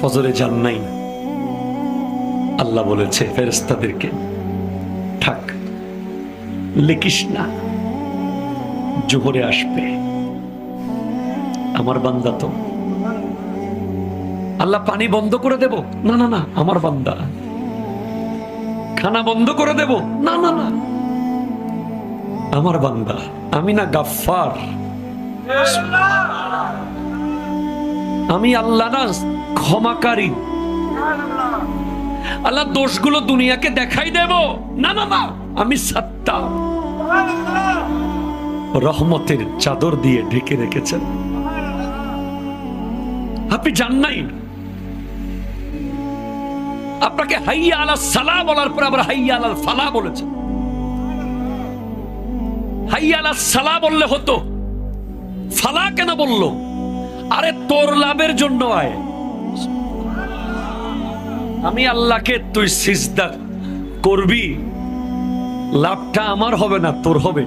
ফজরে যান নাই, আল্লাহ বলেছে ফেরেশতাদেরকে, থাক, লিখিস না, জোহরে আসবে। আমার বান্দা তো। আল্লাহ পানি বন্ধ করে দেব? না না না, আমার বান্দা। খানা বন্ধ করে দেব? না না না, আমার বান্দা। আমি না গাফফার, আমি আল্লাহ না ক্ষমাকারী। আল্লাহ দোষগুলো দুনিয়াকে দেখাই দেব? না না না, আমি সাত্তার। রহমতের চাদর দিয়ে ঢেকে রেখেছেন। আপনি জান নাই, আপনাকে হাইয়া আলা সালাহ বলার পর আবার হাইয়া আলাল ফালাহ বলেছেন। হাইয়া আলা সালাহ বললে হতো, ফালাহ কেন বললো? আরে তোর লাভের জন্য আয়। আমি আল্লাহকে তুই সিজদা করবি, লাভটা আমার হবে না, তোর হবে।